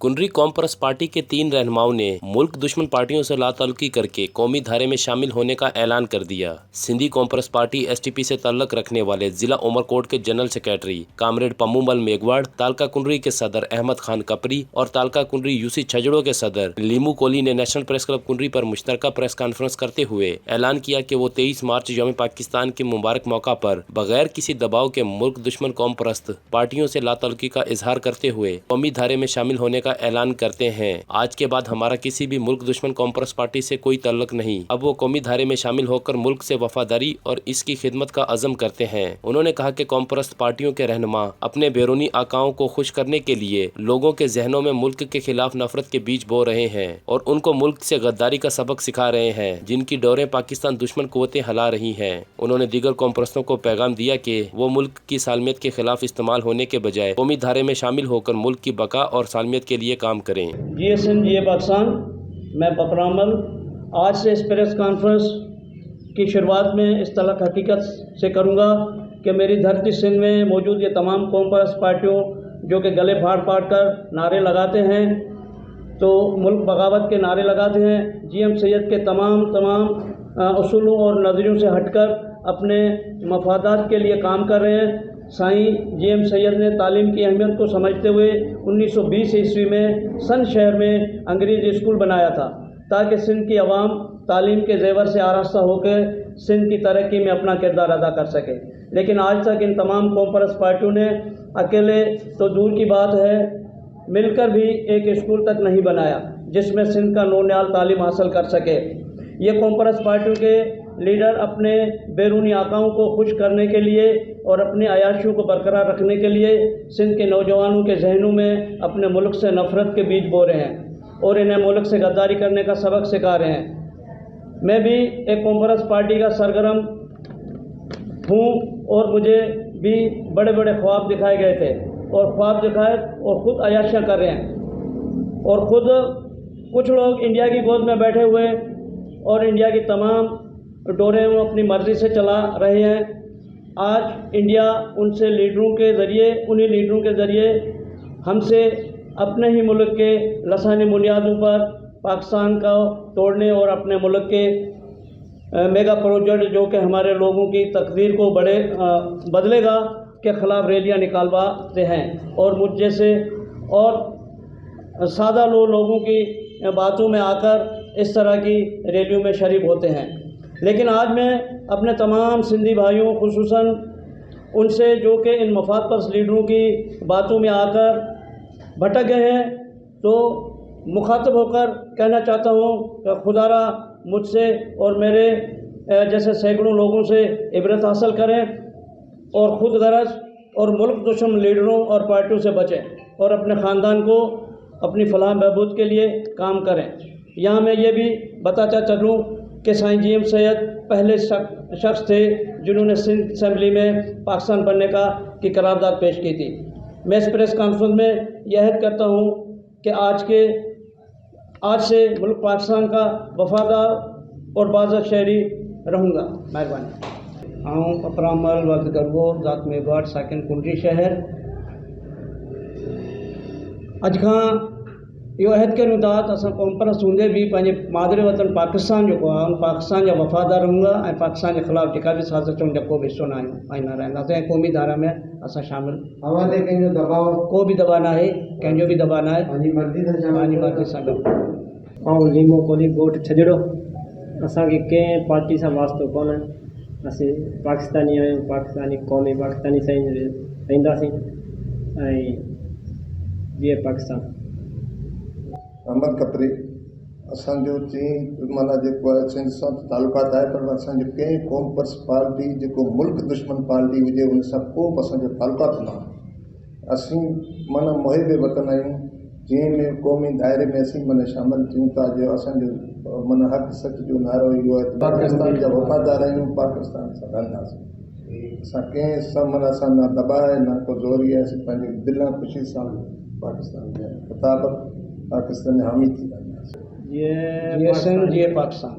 कुनरी कॉमपर्स पार्टी के 3 रहनुमाओं ने मुल्क दुश्मन पार्टियों से लाताल्लुकी करके कौमी धारे में शामिल होने का ऐलान कर दिया। सिंधी कॉमपर्स पार्टी STP से ताल्लुक रखने वाले जिला उमरकोट के जनरल सेक्रेटरी कामरेड पम्मूमल मेघवाड़, तालका कुनरी के सदर अहमद खान कपरी और तालका कुनरी UC छजड़ों के सदर लीमू कोली ने नेशनल प्रेस क्लब कुनरी पर मुश्तरका प्रेस कॉन्फ्रेंस करते हुए ऐलान किया कि वो 23 मार्च यौम पाकिस्तान के मुबारक मौका पर बगैर किसी दबाव के मुल्क दुश्मन कौम परस्त पार्टियों से लाताल्लुकी का इजहार करते हुए कौमी धारे में शामिल होने का ऐलान करते हैं। आज के बाद हमारा किसी भी मुल्क दुश्मन कौम परस्त पार्टी से कोई ताल्लुक नहीं। अब वो कौमी धारे में शामिल होकर मुल्क से वफादारी और इसकी खिदमत का अज़म करते हैं। उन्होंने कहा कि कौम परस्त पार्टियों के रहनुमा अपने बैरूनी आकाओं को खुश करने के लिए लोगों के जहनों में मुल्क के खिलाफ नफरत के बीज बो रहे हैं और उनको मुल्क से गद्दारी का सबक सिखा रहे हैं, जिनकी डोरें पाकिस्तान दुश्मन कुव्वतें हिला रही हैं। उन्होंने दीगर कौम परस्तों को पैगाम दिया कि वो मुल्क की सालमियत के खिलाफ इस्तेमाल होने के बजाय कौमी धारे में शामिल होकर मुल्क की बका और सालमियत के लिए काम करें। GSM ये पाकिस्तान, मैं बपरामल आज से इस प्रेस कॉन्फ्रेंस की शुरुआत में इस तलक हकीकत से करूँगा कि मेरी धरती सिंध में मौजूद ये तमाम कौम परस्त पार्टियों जो कि गले फाड़ फाड़ कर नारे लगाते हैं, तो मुल्क बगावत के नारे लगाते हैं, GM सैयद के तमाम उसूलों और नज़रियों से हटकर अपने मफादात के लिए काम कर रहे हैं। साईं GM सैयद ने तालीम की अहमियत को समझते हुए 1920 ईस्वी में सन शहर में अंग्रेज़ी स्कूल बनाया था ताकि सिंध की आवाम तालीम के ज़ेवर से आरास्ता होकर सिंध की तरक्की में अपना किरदार अदा कर सके। लेकिन आज तक इन तमाम कौम परस्त पार्टियों ने अकेले तो दूर की बात है, मिलकर भी एक स्कूल तक नहीं बनाया जिसमें सिंध का नौनियाल तालीम हासिल कर सके। ये कौम परस्त पार्टियों के लीडर अपने बैरूनी आकाओं को खुश करने के लिए और अपनी अयाशियों को बरकरार रखने के लिए सिंध के नौजवानों के जहनों में अपने मुल्क से नफरत के बीज बो रहे हैं और इन्हें मुल्क से गद्दारी करने का सबक सिखा रहे हैं। मैं भी एक कौम परस्त पार्टी का सरगर्म हूँ और मुझे भी बड़े बड़े ख्वाब दिखाए गए थे और ख्वाब दिखाए और ख़ुद अयाशियाँ कर रहे हैं और ख़ुद कुछ लोग इंडिया की गोद में बैठे हुए और इंडिया की तमाम डोरें वो अपनी मर्ज़ी से चला रहे हैं। आज इंडिया उनसे उन्हीं लीडरों के ज़रिए हमसे अपने ही मुल्क के लसानी बुनियादों पर पाकिस्तान को तोड़ने और अपने मुल्क के मेगा प्रोजेक्ट जो कि हमारे लोगों की तकदीर को बदलेगा के ख़िलाफ़ रैलियाँ निकालवाते हैं और मुझ जैसे और सादा लोगों की बातों में आकर इस तरह की रैलियों में शरीक होते हैं। लेकिन आज मैं अपने तमाम सिंधी भाइयों खुसूसन उनसे जो कि इन मफादपरस्त लीडरों की बातों में आकर भटक गए हैं, तो मुखातब होकर कहना चाहता हूँ कि खुदारा मुझसे और मेरे जैसे सैकड़ों लोगों से इबरत हासिल करें और ख़ुद गरज और मुल्क दुश्मन लीडरों और पार्टियों से बचें और अपने ख़ानदान को अपनी फलाह बहबूद के लिए काम करें। यहाँ मैं ये भी बताता चलूँ कि साईं GM सैयद पहले शख्स थे जिन्होंने सिंध असम्बली में पाकिस्तान बनने की करारदाद पेश की थी। मैं इस प्रेस कॉन्फ्रेंस में यह अहद करता हूँ कि आज से मुल्क पाकिस्तान का वफादार और बाज़त शहरी रहूँगा। मेहरबानी। आऊँ अपरामल वक्त गरबो ज़ात मेघवाड़ साकिन कुनरी शहर। अज खां यो अहद करूँ था त असां कौम परस्त हूंदे भी पंहिंजे मादरे वतन पाकिस्तान जेको आहे उन पाकिस्तान जा वफ़ादार रहूंगा ऐं पाकिस्तान के ख़िलाफ़ जेका बि साज़िशुनि जा को बि हिस्सो न आहियूं ऐं न रहंदासीं ऐं क़ौमी धारा में असां शामिल हवाले कंहिंजो दबाव को बि दबाव न आहे, कंहिंजो बि दबाव न आहे, पंहिंजी मर्ज़ी सां गॾु। ऐं लीमो कोली ॻोठ छजड़ो, असांखे कंहिं पार्टी सां वास्तो कोन्हे, असीं पाकिस्तानी आहियूं, पाकिस्तानी क़ौमी पाकिस्तानी सां ई रहंदासीं ऐं जीअं पाकिस्तान। अहमद कपरी असांजो चई माना जेको आहे सिंध सां तालुकात आहे, पर असांजो कंहिं कौम परस्त पार्टी जेको मुल्क दुश्मन पार्टी हुजे उन सां को बि असांजो तालुकात न आहे। असीं माना मुहिब वतन आहियूं जंहिंमें क़ौमी दायरे में असीं माना शामिल थियूं था। जो असांजो माना हक़ सच जो नारो इहो आहे, पाकिस्तान जा वफ़ादार आहियूं, पाकिस्तान सां रहंदासीं। असां कंहिं सां माना असां न दबाए न को ज़ोरी आहे, असीं पंहिंजे दिलां ख़ुशी सां पाकिस्तान जा मुताबिक़ पाकिस्तान हामी थी रहंदासीं। GSM ये पाकिस्तान।